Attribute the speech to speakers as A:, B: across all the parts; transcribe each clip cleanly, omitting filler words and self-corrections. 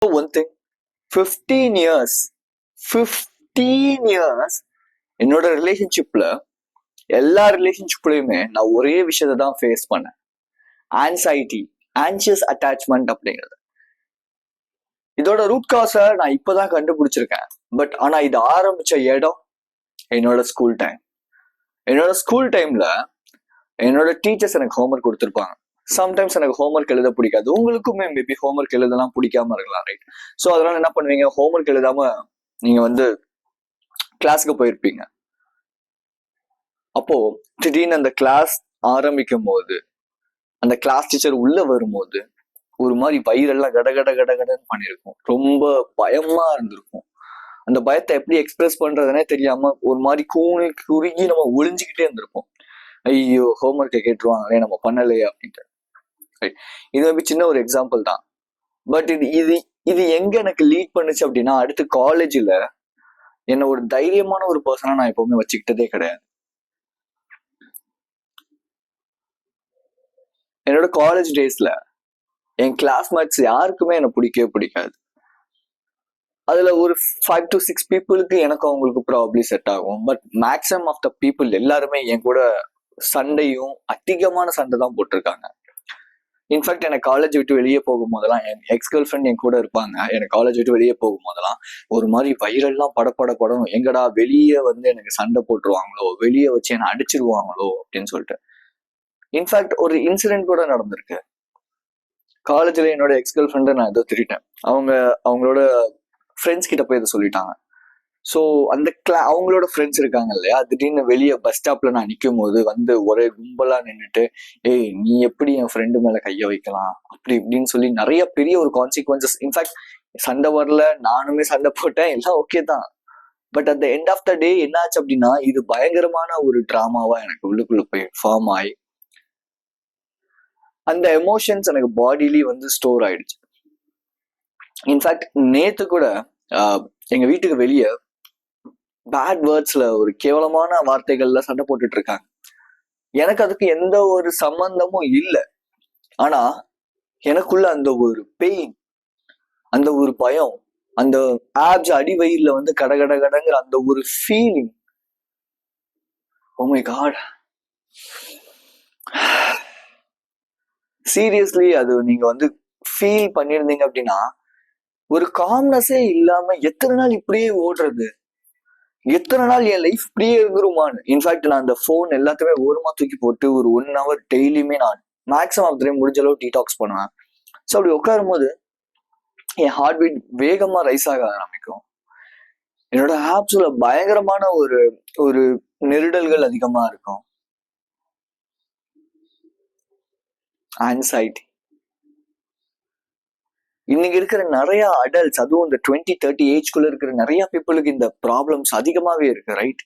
A: one thing, 15 years என்னோட ரிலேஷன்ஷிப்ல எல்லா ரிலேஷன்ஷிப்லயுமே நான் ஒரே விஷயத்தை தான் ஃபேஸ் பண்ணேன். ஆன்சைட்டி, ஆன்சியஸ் அட்டாச்மெண்ட் அப்படிங்கிறது. இதோட ரூட் காஸை நான் இப்பதான் கண்டுபிடிச்சிருக்கேன். பட் ஆனா இது ஆரம்பிச்ச இடம் என்னோட ஸ்கூல் டைம். என்னோட ஸ்கூல் டைம்ல என்னோட டீச்சர்ஸ் எனக்கு ஹோம்ஒர்க் கொடுத்துருப்பாங்க. சம்டைம்ஸ் எனக்கு ஹோம்ஒர்க் எழுத பிடிக்காது. உங்களுக்குமே மேபி ஹோம்ஒர்க் எழுதலாம் பிடிக்காம இருக்கலாம், ரைட்? ஸோ அதனால என்ன பண்ணுவீங்க, ஹோம்ஒர்க் எழுதாம நீங்க வந்து கிளாஸுக்கு போயிருப்பீங்க. அப்போ திடீர்னு அந்த கிளாஸ் ஆரம்பிக்கும் போது, அந்த கிளாஸ் டீச்சர் உள்ள வரும்போது ஒரு மாதிரி வயிறெல்லாம் கடன்னு பண்ணிருக்கும். ரொம்ப பயமா இருந்திருக்கும். அந்த பயத்தை எப்படி எக்ஸ்பிரஸ் பண்றதுனே தெரியாம ஒரு மாதிரி குறுகி நம்ம ஒளிஞ்சுக்கிட்டே இருந்திருப்போம். ஐயோ, ஹோம்ஒர்க்கை கேட்டுருவாங்களே நம்ம பண்ணலையே அப்படின்ட்டு. இது வந்து சின்ன ஒரு எக்ஸாம்பிள் தான். பட் இது எங்க எனக்கு லீட் பண்ணுச்சு அப்படின்னா, அடுத்து காலேஜ்ல என்ன ஒரு தைரியமான ஒரு பர்சனா நான் எப்பவுமே வச்சுக்கிட்டதே கிடையாது. என்னோட காலேஜ் டேஸ்ல என் கிளாஸ்மேட்ஸ் யாருக்குமே எனக்கு பிடிக்கவே பிடிக்காது. அதுல ஒரு 5 to 6 பீப்புளுக்கு எனக்கு அவங்களுக்கு ப்ராப்ளி செட் ஆகும். But maximum of the people எல்லாருமே என் கூட சண்டையும் அதிகமான சண்டை தான் போட்டிருக்காங்க. இன்ஃபேக்ட் எனக்கு காலேஜ் விட்டு வெளியே போகும் போதெல்லாம் என் எக்ஸ் கேர்ள் ஃப்ரெண்ட் என் கூட இருப்பாங்க. எனக்கு காலேஜ் விட்டு வெளியே போகும் போதெல்லாம் ஒரு மாதிரி வயிறெல்லாம் படப்படப்படும். எங்கடா வெளியே வந்து எனக்கு சண்டை போட்டுருவாங்களோ, வெளியே வச்சு என்னை அடிச்சிருவாங்களோ அப்படின்னு சொல்லிட்டு. இன்ஃபேக்ட் ஒரு இன்சிடென்ட் கூட நடந்திருக்கு. காலேஜ்ல என்னோட எக்ஸ் கேர்ள் ஃப்ரெண்டை நான் ஏதோ திட்டேன். அவங்களோட ஃப்ரெண்ட்ஸ் கிட்ட போய் இதை சொல்லிட்டாங்க. ஸோ அந்த அவங்களோட ஃப்ரெண்ட்ஸ் இருக்காங்க இல்லையா, திடீர்னு வெளியே பஸ் ஸ்டாப்ல நான் நிற்கும் போது வந்து ஒரே கும்பலா நின்றுட்டு, ஏய் நீ எப்படி என் ஃப்ரெண்டு மேல கைய வைக்கலாம் அப்படி இப்படின்னு சொல்லி நிறைய பெரிய ஒரு கான்சிக்வன்சஸ். இன்ஃபேக்ட் சண்டை வரல, நானுமே சண்டை போட்டேன், எல்லாம் ஓகே தான். But at the end of the day என்னாச்சு அப்படின்னா, இது பயங்கரமான ஒரு டிராமாவா எனக்கு உள்ளுக்குள்ள போய் ஃபார்ம் ஆகி அந்த எமோஷன்ஸ் எனக்கு பாடியிலேயே வந்து ஸ்டோர் ஆயிடுச்சு. இன்ஃபேக்ட் நேத்து கூட எங்க வீட்டுக்கு வெளியே பேட் வேர்ட்ஸ்ல ஒரு கேவலமான வார்த்தைகள்ல சண்டை போட்டுட்டு இருக்காங்க. எனக்கு அதுக்கு எந்த ஒரு சம்பந்தமும் இல்லை. ஆனா எனக்குள்ள அந்த ஒரு பெயின், அந்த ஒரு பயம், அந்த ஆப்ஸ் அடிவயிறுல வந்து கடங்கிற அந்த ஒரு feeling, oh my god, seriously அது நீங்க வந்து ஃபீல் பண்ணிருந்தீங்க அப்படின்னா, ஒரு காம்னஸே இல்லாம எத்தனை நாள் இப்படியே ஓடுறது, எத்தனை நாள் என் லைஃப் இப்படியே இருந்துருமான்னு. இன்ஃபேக்ட் நான் அந்த ஃபோன் எல்லாத்தையுமே ஓரமா தூக்கி போட்டு ஒரு 1 hour டெய்லியுமே நான் மேக்ஸிமம் ஆஃப் டைம் முடிஞ்ச அளவு டீடாக்ஸ் பண்ணுவேன். ஸோ அப்படி உட்காரும் போது என் ஹார்ட் பீட் வேகமா ரைஸ் ஆக ஆரம்பிக்கும். என்னோட ஆப்ஸ்ல பயங்கரமான ஒரு நெருடல்கள் அதிகமா இருக்கும். ஆன்சைட்டி. இன்னைக்கு இருக்கிற நிறைய அடல்ட்ஸ், அதுவும் இந்த 20-30 ஏஜ்குள்ள இருக்கிற நிறைய பீப்புளுக்கு இந்த ப்ராப்ளம்ஸ் அதிகமாவே இருக்கு, ரைட்?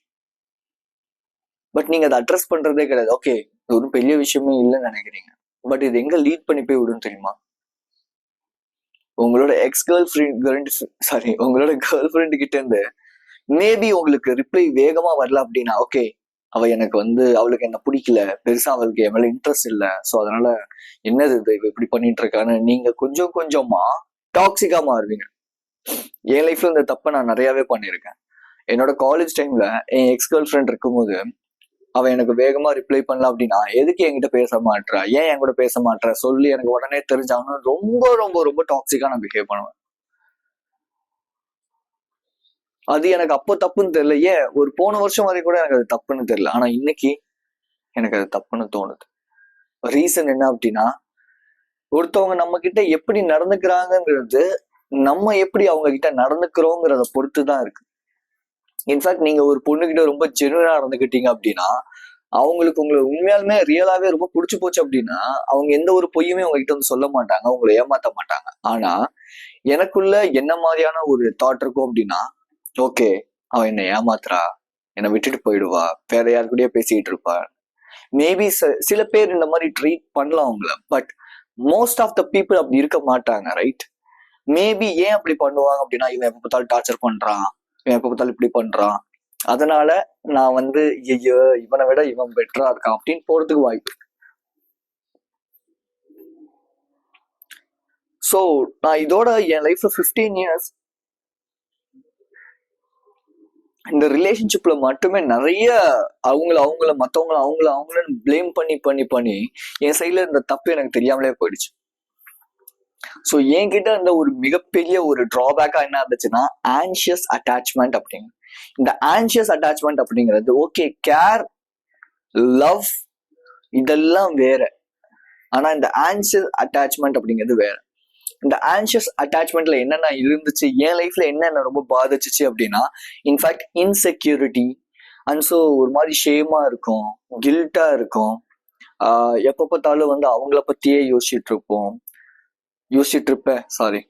A: பட் நீங்க அதை அட்ரஸ் பண்றதே கிடையாது. ஓகே, இது ஒரு பெரிய விஷயமே இல்லைன்னு நினைக்கிறீங்க. பட் இது எங்க லீட் பண்ணி போய் விடும் தெரியுமா? உங்களோட உங்களோட கேர்ள் ஃப்ரெண்டு கிட்ட இருந்து மேபி உங்களுக்கு ரிப்ளை வேகமா வரல அப்படின்னா, ஓகே அவ எனக்கு வந்து அவளுக்கு என்ன பிடிக்கல, பெருசா அவளுக்கு என் மேல இன்ட்ரெஸ்ட் இல்லை, ஸோ அதனால என்னது இது இப்படி பண்ணிட்டு இருக்கான்னு நீங்க கொஞ்சம் கொஞ்சமா டாக்ஸிக்கா மாறுவீங்க. என் லைஃப்ல இந்த தப்பை நான் நிறையவே பண்ணியிருக்கேன். என்னோட காலேஜ் டைம்ல என் எக்ஸ் கேர்ள் ஃப்ரெண்ட் இருக்கும்போது அவன் எனக்கு வேகமா ரிப்ளை பண்ணலாம் அப்படின்னா, எதுக்கு என்கிட்ட பேச மாட்டா, ஏன் என் கூட பேச மாட்டா சொல்லி எனக்கு உடனே தெரிஞ்சாங்கன்னு ரொம்ப ரொம்ப ரொம்ப டாக்ஸிக்கா நான் பிஹேவ் பண்ணுவேன். அது எனக்கு அப்போ தப்புன்னு தெரியல. ஏன் ஒரு போன வருஷம் வரை கூட எனக்கு அது தப்புன்னு தெரியல. ஆனா இன்னைக்கு எனக்கு அது தப்புன்னு தோணுது. ரீசன் என்ன அப்படின்னா, ஒருத்தவங்க நம்ம கிட்ட எப்படி நடந்துக்கிறாங்கிறது நம்ம எப்படி அவங்க கிட்ட நடந்துக்கிறோங்கிறத பொறுத்து தான் இருக்கு. இன்ஃபேக்ட் நீங்க ஒரு பொண்ணுகிட்ட ரொம்ப ஜெனுவனா நடந்துக்கிட்டீங்க அப்படின்னா, அவங்களுக்கு உங்களை உண்மையாலுமே ரியலாவே ரொம்ப பிடிச்சி போச்சு அப்படின்னா, அவங்க எந்த ஒரு பொய்யுமே உங்ககிட்ட வந்து சொல்ல மாட்டாங்க, உங்களை ஏமாத்த மாட்டாங்க. ஆனா எனக்குள்ள என்ன மாதிரியான ஒரு தாட் இருக்கும் அப்படின்னா, ஓகே அவன் என்னை ஏமாத்துறா, என்னை விட்டுட்டு போயிடுவா, வேற யாரு கூடயே பேசிட்டு இருப்பா. மேபி சில பேர் இந்த மாதிரி ட்ரீட் பண்ணலாம் அவங்கள, but most of the people அப்படி இருக்க மாட்டாங்க, ரைட்? மேபி ஏன் அப்படி பண்ணுவாங்க அப்படின்னா, இவன் எப்ப பார்த்தாலும் டார்ச்சர் பண்றான், இவன் எப்ப பார்த்தாலும் இப்படி பண்றான், அதனால நான் வந்து ஐயோ இவனை விட இவன் பெட்டரா இருக்கான் அப்படின்னு போறதுக்கு வாய்ப்பு. ஸோ நான் இதோட என் லைஃப்ல 15 இயர்ஸ் இந்த ரிலேஷன்ஷிப்ல மட்டுமே நிறைய அவங்கள பிளேம் பண்ணி என் சைட்ல இந்த தப்பு எனக்கு தெரியாமலே போயிடுச்சு. ஸோ என்கிட்ட இந்த ஒரு மிகப்பெரிய ஒரு டிராபேக்கா என்ன இருந்துச்சுன்னா ஆன்ஷியஸ் அட்டாச்மெண்ட் அப்படிங்க. இந்த ஆன்ஷியஸ் அட்டாச்மெண்ட் அப்படிங்கிறது ஓகே, கேர், லவ் இதெல்லாம் வேற. ஆனா இந்த ஆன்ஷியஸ் அட்டாச்மெண்ட் அப்படிங்கிறது வேற. இந்த ஆன்ஷியஸ் அட்டாச்மெண்ட்ல என்னென்ன இருந்துச்சு, என் லைஃப்ல என்னென்ன ரொம்ப பாதிச்சிச்சு அப்படின்னா, இன்ஃபேக்ட் இன்செக்யூரிட்டி, அண்ட் ஸோ ஒரு மாதிரி ஷேமா இருக்கும், கில்ட்டா இருக்கும், எப்போ பார்த்தாலும் வந்து அவங்கள பத்தியே யோசிச்சுட்டு இருப்பேன். சாரி,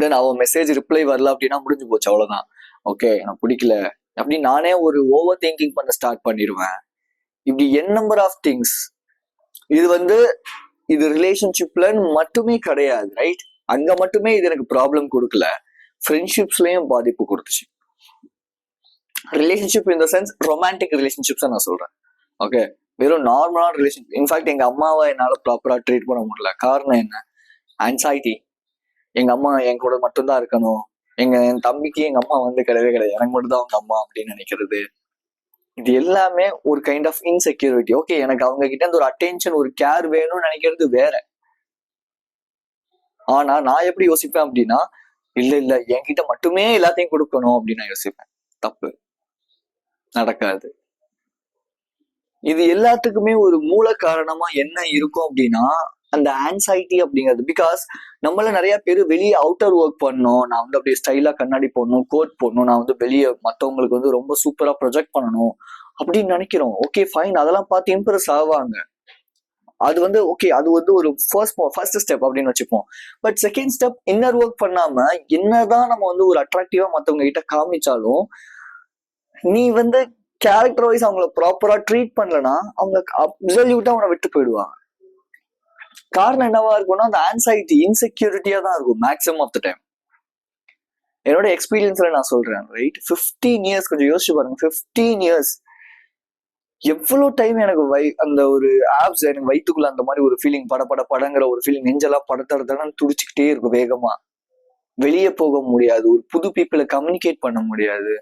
A: தென் அவன் மெசேஜ் ரிப்ளை வரல அப்படின்னா முடிஞ்சு போச்சு, அவ்வளவுதான். ஓகே, எனக்கு பிடிக்கல அப்படின்னு நானே ஒரு ஓவர் திங்கிங் பண்ண ஸ்டார்ட் பண்ணிடுவேன். இப்படி என் நம்பர் ஆஃப் திங்ஸ். இது ரிலேஷன்ஷிப்ல மட்டுமே கிடையாது, ரைட்? அங்க மட்டுமே இது எனக்கு ப்ராப்ளம் கொடுக்கல, ஃப்ரெண்ட்ஷிப்ஸ்லயும் பாதிப்பு கொடுத்துச்சு. Relationship in the sense romantic relationships நான் சொல்றேன். ஓகே, வெறும் நார்மலான ரிலேஷன்ஷிப். இன்ஃபேக்ட் எங்க அம்மாவை என்னால ப்ராப்பரா ட்ரீட் பண்ண முடியல. காரணம் என்ன? ஆன்சைட்டி. எங்க அம்மா என் கூட மட்டும்தான் இருக்கணும், என் தம்பிக்கு எங்க அம்மா வந்து கிடையவே கிடையாது, எனக்கு மட்டும் தான் அவங்க அம்மா அப்படின்னு நினைக்கிறது. இது எல்லாமே ஒரு கைண்ட் ஆஃப் இன்செக்யூரிட்டி. ஓகே, எனக்கு அவங்க கிட்ட இருந்து ஒரு அட்டென்ஷன், ஒரு கேர் வேணும்னு நினைக்கிறது வேற. ஆனா நான் எப்படி யோசிப்பேன் அப்படின்னா, இல்ல என்கிட்ட மட்டுமே எல்லாத்தையும் கொடுக்கணும் அப்படின்னு நான் யோசிப்பேன். தப்பு, நடக்காது. இது எல்லாத்துக்குமே ஒரு மூல காரணமா என்ன இருக்கும் அப்படின்னா அந்த ஆன்சைட்டி அப்படிங்கிறது. பிகாஸ் நம்மள நிறைய பேர் வெளியே அவுட்டர் ஒர்க் பண்ணணும், நான் வந்து அப்படியே ஸ்டைலா கண்ணாடி போடணும், கோட் போடணும், நான் வந்து வெளியே மற்றவங்களுக்கு வந்து ரொம்ப சூப்பரா ப்ரொஜெக்ட் பண்ணணும் அப்படின்னு நினைக்கிறோம். ஓகே ஃபைன், அதெல்லாம் பார்த்து இம்ப்ரெஸ் ஆவாங்க. அது வந்து ஓகே, அது வந்து ஒரு ஃபர்ஸ்ட் ஸ்டெப் அப்படின்னு வச்சுப்போம். But second step, inner work பண்ணாம என்னதான் நம்ம வந்து ஒரு அட்ராக்டிவா மற்றவங்க கிட்ட காமிச்சாலும், நீ வந்து கேரக்டர் வைஸ் அவங்கள ப்ராப்பரா ட்ரீட் பண்ணலன்னா அவங்க அப்சல்யூட்டா அவனை விட்டு போயிடுவாங்க. காரணம் என்னவா இருக்கும்னா அந்த ஆன்சைட்டி, இன்செக்யூரிட்டியா தான் இருக்கும் மேக்ஸிமம் ஆஃப் த டைம். என்னோட எக்ஸ்பீரியன்ஸ்ல நான் சொல்றேன், ரைட்? 15 இயர்ஸ், கொஞ்சம் யோசிச்சு பாருங்க. 15 இயர்ஸ் எவ்வளவு டைம் எனக்கு அந்த ஒரு ஆப்ஸ் எனக்கு வயிற்றுக்குள்ள அந்த மாதிரி ஒரு ஃபீலிங், படங்கிற ஒரு ஃபீலிங், நெஞ்செல்லாம் படத்தடன்னு துடிச்சுக்கிட்டே இருக்கும் வேகமா. வெளியே போக முடியாது, ஒரு புது பீப்புளை கம்யூனிகேட் பண்ண முடியாது.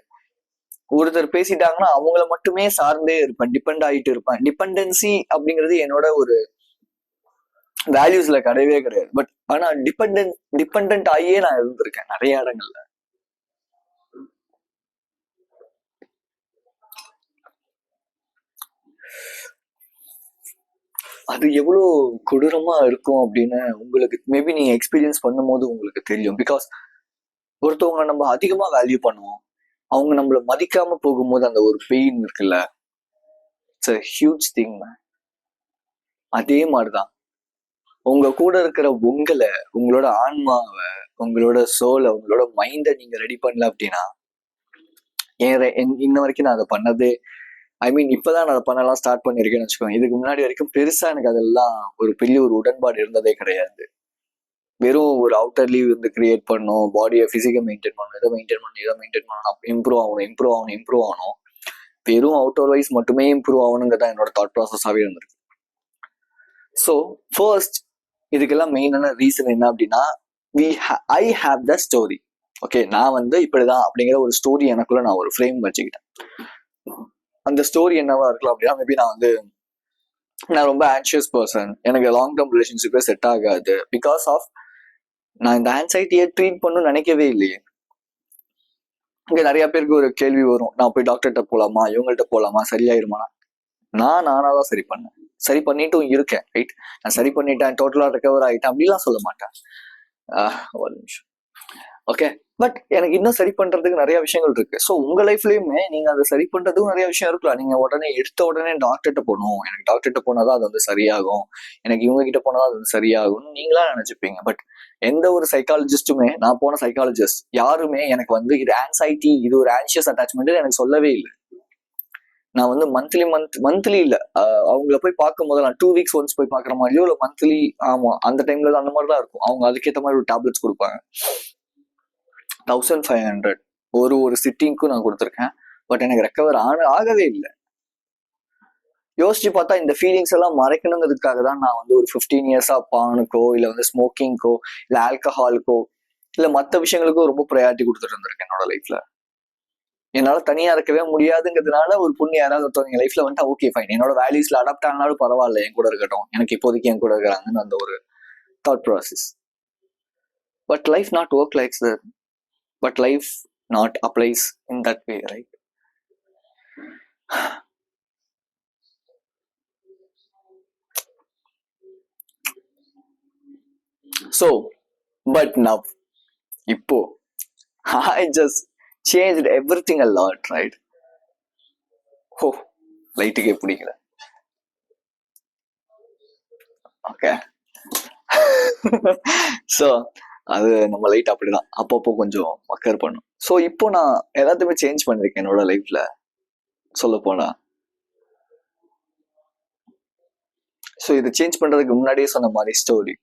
A: ஒருத்தர் பேசிட்டாங்கன்னா அவங்கள மட்டுமே சார்ந்தே இருப்பேன், டிபெண்ட் ஆகிட்டு இருப்பேன். டிபெண்டன்சி அப்படிங்கிறது என்னோட ஒரு வேல்யூஸ்ல கிடையவே கிடையாது. பட் ஆனா டிபெண்ட் ஆகியே நான் இருந்திருக்கேன் நிறைய இடங்கள்ல. அது எவ்வளவு கொடூரமா இருக்கும் அப்படின்னு உங்களுக்கு மேபி நீங்க எக்ஸ்பீரியன்ஸ் பண்ணும்போது உங்களுக்கு தெரியும். பிகாஸ் ஒருத்தவங்க நம்ம அதிகமா வேல்யூ பண்ணுவோம், அவங்க நம்மள மதிக்காம போகும்போது அந்த ஒரு பெயின் இருக்குல்ல, இட்ஸ் a huge thing. அதே மாதிரிதான் உங்க கூட இருக்கிற உங்களை, உங்களோட ஆன்மாவை, உங்களோட சோலை, உங்களோட மைண்டை நீங்க ரெடி பண்ணல அப்படின்னா, இன்ன வரைக்கும் நான் அதை பண்ணதே, ஐ மீன் இப்பதான் நான் அதை பண்ணலாம் ஸ்டார்ட் பண்ணிருக்கேன்னு வச்சுக்கோங்க. இதுக்கு முன்னாடி வரைக்கும் பெருசா எனக்கு அதெல்லாம் ஒரு பெரிய ஒரு உடன்பாடு இருந்ததே கிடையாது. வெறும் ஒரு அவுட்டர்லி வந்து கிரியேட் பண்ணும், பாடியை பிசிக்கை மெயின்டைன் பண்ணணும், இதை மெயின்டைன் பண்ணணும், இம்ப்ரூவ் ஆகணும். வெறும் அவுட்டர் வைஸ் மட்டுமே இம்ப்ரூவ் ஆகணுங்கிறதா என்னோட தாட் ப்ராசஸாவே இருந்திருக்கு. ஸோ ஃபர்ஸ்ட் இதுக்கெல்லாம் மெயினான ரீசன் என்ன அப்படின்னா, I have the story. Okay, நான் வந்து இப்படிதான் அப்படிங்கிற ஒரு ஸ்டோரி எனக்குள்ள நான் ஒரு ஃப்ரேம் வச்சுக்கிட்டேன். அந்த ஸ்டோரி என்னவா இருக்கலாம் அப்படின்னா, மேபி நான் ரொம்ப ஆன்ஷியஸ் பர்சன், எனக்கு லாங் டேர்ம் ரிலேஷன்ஷிப்பே செட் ஆகாது. பிகாஸ் ஆஃப் நான் இந்த ஆன்சைட்டியை ட்ரீட் பண்ணணும்னு நினைக்கவே இல்லையே. இங்க நிறைய பேருக்கு ஒரு கேள்வி வரும், நான் போய் டாக்டர்கிட்ட போலாமா, இவங்கள்ட்ட போலாமா, சரியாயிருமா? நானாதான் சரி பண்ணிட்டும் இருக்கேன், ரைட்? நான் சரி பண்ணிட்டேன், டோட்டலா ரெக்கவர் ஆகிட்டேன் அப்படிலாம் சொல்ல மாட்டேன். ஒரு நிமிஷம். ஓகே, பட் எனக்கு இன்னும் சரி பண்றதுக்கு நிறைய விஷயங்கள் இருக்கு. ஸோ உங்க லைஃப்லயுமே நீங்க அதை சரி பண்றதுக்கும் நிறைய விஷயம் இருக்கலாம். நீங்க எடுத்த உடனே டாக்டர்கிட்ட போகணும், எனக்கு டாக்டர்கிட்ட போனாதான் அது வந்து சரியாகும், எனக்கு இவங்க கிட்ட போனாதான் அது வந்து சரியாகும்னு நீங்களா நினைச்சுப்பீங்க. பட் எந்த ஒரு சைக்காலஜிஸ்டுமே, நான் போன சைக்காலஜிஸ்ட் யாருமே எனக்கு வந்து இது ஆன்சைட்டி, இது ஒரு ஆன்சியஸ் அட்டாச்மெண்ட் எனக்கு சொல்லவே இல்லை. நான் வந்து மந்த்லி இல்ல, அவங்கள போய் பார்க்கும் போது நான் 2 weeks ஒன்ஸ் போய் பாக்குற மாதிரியோ இல்ல மந்த்லி, ஆமா அந்த டைம்ல அந்த மாதிரிதான் இருக்கும். அவங்க அதுக்கேற்ற மாதிரி ஒரு டேப்லெட்ஸ் கொடுப்பாங்க. 1500 ஒரு சிட்டிங்க்கும் நான் கொடுத்துருக்கேன். பட் எனக்கு ரெக்கவர் ஆகவே இல்லை. யோசிச்சு பார்த்தா இந்த ஃபீலிங்ஸ் எல்லாம் மறைக்கணுங்கிறதுக்காக தான் நான் வந்து ஒரு 15 இயர்ஸா பானுக்கோ இல்லை வந்து ஸ்மோக்கிங்க்கோ இல்லை ஆல்கஹாலுக்கோ இல்லை மற்ற விஷயங்களுக்கோ ரொம்ப ப்ரையாரிட்டி கொடுத்துட்டு இருந்திருக்கேன் என்னோட லைஃப்ல. என்னால தனியா இருக்கவே முடியாதுங்கிறதுனால ஒரு பொண்ணு யாராவது ஒருத்தவங்க லைஃப்ல வந்துட்டா ஓகே ஃபைன், என்னோட வேல்யூஸ்ல அடாப்ட் ஆனாலும் பரவாயில்ல, என் கூட இருக்கட்டும், எனக்கு இப்போதைக்கு என் கூட இருக்கிறாங்கன்னு அந்த ஒரு thought process. But life not work like that. But life not applies in that way, right? So, but now, இப்போ I just changed everything a lot, right? ஓ, லைட்டுக்கே பிடிக்கல. ஓகே. ஸோ அது நம்ம லைட் அப்படிதான் அப்பப்போ கொஞ்சம் மக்கர் பண்ணும். ஸோ இப்போ நான் எல்லாத்தையுமே சேஞ்ச் பண்ணிருக்கேன் என்னோட லைஃப்ல சொல்ல போனா. ஸோ இதை சேஞ்ச் பண்றதுக்கு முன்னாடியே சொன்ன மாதிரி ஸ்டோரி,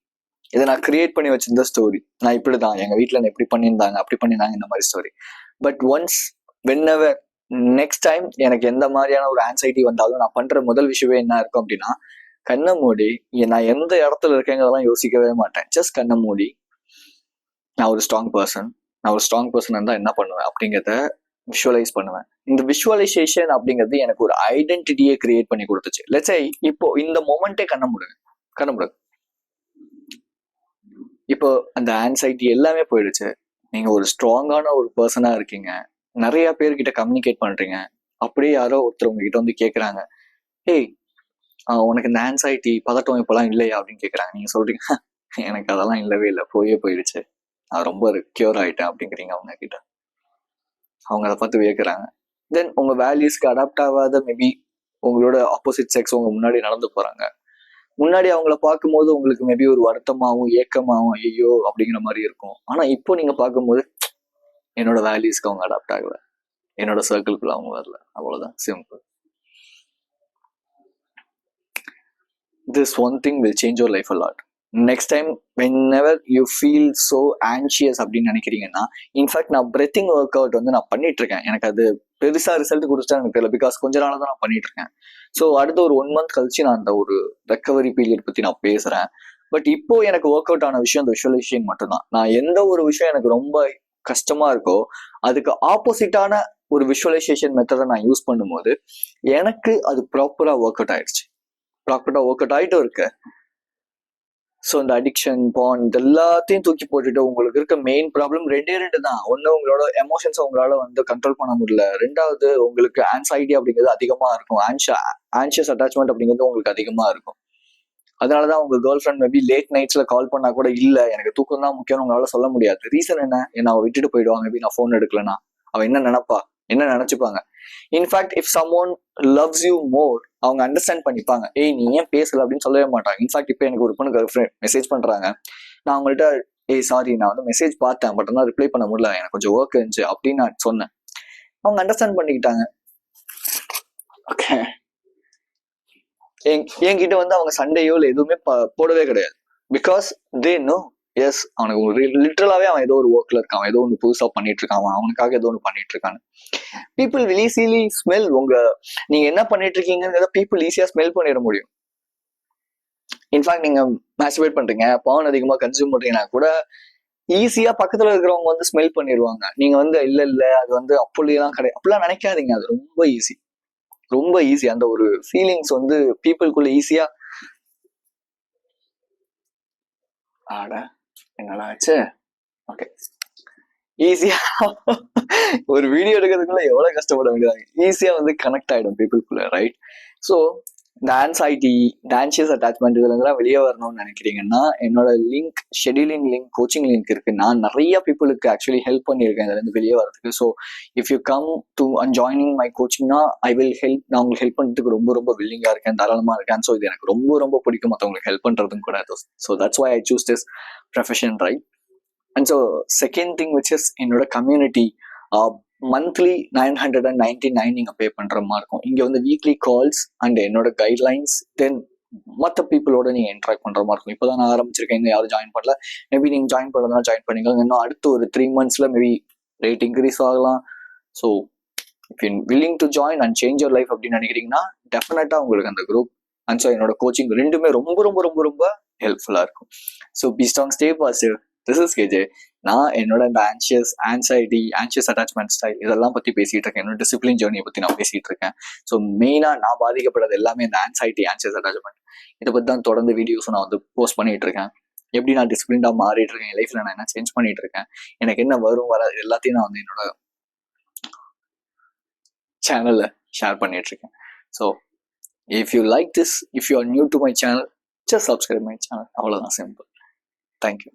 A: இதை நான் கிரியேட் பண்ணி வச்சிருந்த ஸ்டோரி. நான் இப்படிதான் எங்க வீட்டுல எப்படி பண்ணியிருந்தாங்க அப்படி பண்ணியிருந்தாங்க இந்த மாதிரி story. But once whenever next time எனக்கு எந்த மாதிரியான ஒரு ஆன்சைட்டி வந்தாலும் நான் பண்ற முதல் விஷயமே என்ன இருக்கும் அப்படின்னா, கண்ணை மூடி நான் எந்த இடத்துல இருக்கேங்கிறதெல்லாம் யோசிக்கவே மாட்டேன். ஜஸ்ட் கண்ணை மூடி நான் ஒரு ஸ்ட்ராங் பர்சன் இருந்தால் என்ன பண்ணுவேன் அப்படிங்கிறத விஷுவலைஸ் பண்ணுவேன். இந்த விஷுவலைசேஷன் அப்படிங்கிறது எனக்கு ஒரு ஐடென்டிட்டியை கிரியேட் பண்ணி கொடுத்துச்சு. லெட்ஸ் சே இப்போ இந்த மொமெண்டே கண்ண முடுங்க. இப்போ அந்த ஆன்சைட்டி எல்லாமே போயிடுச்சு. நீங்க ஒரு ஸ்ட்ராங்கான ஒரு பர்சனா இருக்கீங்க, நிறைய பேர்கிட்ட கம்யூனிகேட் பண்றீங்க. அப்படியே யாரோ ஒருத்தர் உங்ககிட்ட வந்து கேட்குறாங்க, ஏய் உனக்கு இந்த ஆன்சைட்டி பதட்டம் இப்பெல்லாம் இல்லையா அப்படின்னு கேட்குறாங்க. நீங்க சொல்றீங்க எனக்கு அதெல்லாம் இல்லவே இல்லை, போயிடுச்சு, நான் ரொம்ப கியூர் ஆயிட்டேன் அப்படிங்கிறீங்க அவங்க கிட்ட. அவங்க அதை பார்த்து வியக்கிறாங்க. தென் உங்க வேல்யூஸ்க்கு அடாப்ட் ஆகாத மேபி உங்களோட ஆப்போசிட் செக்ஸ் உங்க முன்னாடி நடந்து போறாங்க. முன்னாடி அவங்கள பார்க்கும்போது உங்களுக்கு மேபி ஒரு வருத்தமாகவும் ஏக்கமாகவும் ஐயோ அப்படிங்கிற மாதிரி இருக்கும். ஆனா இப்போ நீங்க பார்க்கும்போது என்னோட வேல்யூஸ்க்கு அவங்க அடாப்ட் ஆகல, என்னோட சர்க்கிள்குள்ள அவங்க வரல, அவ்வளவுதான், simple. This one thing will change your life a lot. Next time whenever you feel so anxious அப்படின்னு நினைக்கிறீங்கன்னா, இன்ஃபேக்ட் நான் பிரெத்திங் ஒர்க் அவுட் வந்து நான் பண்ணிட்டு இருக்கேன். எனக்கு அது பெருசா ரிசல்ட் கொடுத்துட்டா எனக்கு தெரியல, பிகாஸ் கொஞ்ச நாள் தான் நான் பண்ணிட்டு இருக்கேன். ஸோ அடுத்த ஒரு 1 month கழிச்சு நான் அந்த ஒரு ரெக்கவரி பீரியட் பத்தி நான் பேசுறேன். பட் இப்போ எனக்கு ஒர்க் அவுட் ஆன விஷயம் அந்த விஷுவலைசேஷன் மட்டும்தான். நான் எந்த ஒரு விஷயம் எனக்கு ரொம்ப கஷ்டமா இருக்கோ அதுக்கு ஆப்போசிட்டான ஒரு விஷுவலைசேஷன் மெத்தடை நான் யூஸ் பண்ணும்போது எனக்கு அது ப்ராப்பரா ஒர்க் அவுட் ஆயிட்டும் இருக்கு. ஸோ இந்த அடிக்ஷன் பான் எல்லாத்தையும் தூக்கி போட்டுட்டு உங்களுக்கு இருக்க மெயின் ப்ராப்ளம் 2 தான். ஒன்று, உங்களோட எமோஷன்ஸை உங்களால வந்து கண்ட்ரோல் பண்ண முடியல. 2வது, உங்களுக்கு ஆன்சைட்டி அப்படிங்கிறது அதிகமா இருக்கும். ஆன்ஷியஸ் அட்டாச்மெண்ட் அப்படிங்கிறது உங்களுக்கு அதிகமா இருக்கும். அதனாலதான் உங்க கேர்ள் ஃப்ரெண்ட் மேபி லேட் நைட்ஸ்ல கால் பண்ணா கூட இல்ல எனக்கு தூக்கம் தான் முக்கியம் உங்களால சொல்ல முடியாது. ரீசன் என்ன அவ விட்டுட்டு போயிடுவாங்க, மேபி நான் ஃபோன் எடுக்கலன்னா அவ என்ன நினைச்சுப்பாங்க. In fact if someone loves you more அவங்க அண்டர்ஸ்டாண்ட் பண்ணிப்பாங்க. ஏய் நீ ஏன் பேசல அப்படின்னு சொல்லவே மாட்டாங்க. இன்ஃபேக்ட் இப்போ எனக்கு ஒரு பொண்ணு கேர்ள் ஃப்ரெண்ட் மெசேஜ் பண்றாங்க, நான் அவங்கள்ட்ட ஏய் சாரி நான் வந்து மெசேஜ் பார்த்தேன் பட் ஆனால் ரிப்ளை பண்ண முடியல, எனக்கு கொஞ்சம் ஒர்க் இருந்துச்சு அப்படின்னு நான் சொன்னேன். அவங்க அண்டர்ஸ்டாண்ட் பண்ணிக்கிட்டாங்க. ஓகே, என்கிட்ட வந்து அவங்க சண்டையோ இல்லை எதுவுமே போடவே கிடையாது. பிகாஸ் தே நோ எஸ் அவனுக்கு லிட்டரலாவே அவன் ஏதோ ஒரு ஒர்க்ல இருக்கான், ஏதோ ஒன்று புதுசா பண்ணிட்டு இருக்கான், அவனுக்காக ஏதோ ஒன்று பண்ணிட்டு இருக்கான்னு. பீப்புள் வில் ஈஸிலி ஸ்மெல் நீங்க என்ன பண்ணிட்டு இருக்கீங்கிறத பீப்புள் ஈஸியா ஸ்மெல் பண்ணிட முடியும். இன்ஃபேக்ட் நீங்க மேஸ்டர்பேட் பண்றீங்க, பான் அதிகமா கன்சியூம் பண்றீங்கன்னா கூட ஈஸியா பக்கத்துல இருக்கிறவங்க வந்து ஸ்மெல் பண்ணிடுவாங்க. நீங்க வந்து இல்ல அது வந்து அப்படிலாம் கிடையாது, அப்படிலாம் நினைக்காதீங்க. அது ரொம்ப ஈஸி அந்த ஒரு ஃபீலிங்ஸ் வந்து பீப்புளுக்குள்ள ஈஸியா என்னடா ஆச்சு. ஓகே, ஈஸியா ஒரு வீடியோ எடுக்கிறதுக்குள்ள எவ்வளவு கஷ்டப்பட வேண்டியதாங்க, ஈஸியா வந்து கனெக்ட் ஆயிடும் பீப்புளுக்குள்ள, ரைட்? ஸோ இந்த ஆன்சைட்டி, இந்த ஆன்ஷியஸ் அட்டாச்மெண்ட் இதுல இருந்தெல்லாம் வெளியே வரணும்னு நினைக்கிறீங்கன்னா என்னோட link, scheduling link, coaching link இருக்கு. நான் நிறைய பீப்புளுக்கு ஆக்சுவலி ஹெல்ப் பண்ணியிருக்கேன் இதுல இருந்து வெளியே வரதுக்கு. So if you come to joining my கோச்சிங்னா ஐ வில் ஹெல்ப். நான் உங்களுக்கு ஹெல்ப் பண்றதுக்கு ரொம்ப வில்லிங்கா இருக்கேன், தாராளமா இருக்கேன். ஸோ இது எனக்கு ரொம்ப பிடிக்கும் மற்றவங்களுக்கு ஹெல்ப் பண்றதும் கூட. So that's why I choose this profession, right? And so second thing which is என்னோட கம்யூனிட்டி. மந்த்லி 999 நீங்க பே பண்ற மாதிரி இருக்கும். இங்க வந்து வீக்லி கால்ஸ் அண்ட் என்னோட கைட்லைன்ஸ், தென் மற்ற பீப்புளோட நீங்க இன்ட்ராக்ட் பண்ற மாதிரி இருக்கும். இப்போதான் நான் ஆரம்பிச்சிருக்கேன், இன்னும் யாரும் ஜாயின் பண்ணல. மேபி நீங்க ஜாயின் பண்ணலாம், ஜாயின் பண்ணிக்கலாம். இன்னும் அடுத்த ஒரு 3 monthsல மேபி ரேட் இன்க்ரீஸ் ஆகலாம். So if you willing to join and change your life அப்படின்னு நினைக்கிறீங்கன்னா டெஃபினட்டாக உங்களுக்கு அந்த குரூப் அண்ட் ஸோ என்னோட கோச்சிங் ரெண்டுமே ரொம்ப ரொம்ப ரொம்ப ரொம்ப ஹெல்ப்ஃபுல்லாக இருக்கும். So be strong, stay positive. This is KJ. நான் என்னோட இந்த ஆன்சியஸ் அட்டாச்மெண்ட் ஸ்டைல் இதெல்லாம் பற்றி பேசிகிட்டு இருக்கேன். என்னோட டிசிப்ளின் ஜேர்னியை பற்றி நான் பேசிகிட்டு இருக்கேன். ஸோ மெயினாக நான் பாதிக்கப்பட்டது எல்லாமே இந்த ஆன்சியஸ் அட்டாச்மெண்ட் இதை பற்றி தான் தொடர்ந்து வீடியோஸும் நான் வந்து போஸ்ட் பண்ணிகிட்டு இருக்கேன். எப்படி நான் டிசிப்ளின்டாக மாறிட்டு இருக்கேன், என் லைஃப்பில் நான் என்ன சேஞ்ச் பண்ணிட்டு இருக்கேன், எனக்கு என்ன வரும் வராது எல்லாத்தையும் நான் வந்து என்னோட சேனலில் ஷேர் பண்ணிட்டு இருக்கேன். So if you like this, if you are new to my channel, just subscribe my channel. அவ்வளோதான், சிம்பிள். தேங்க்யூ.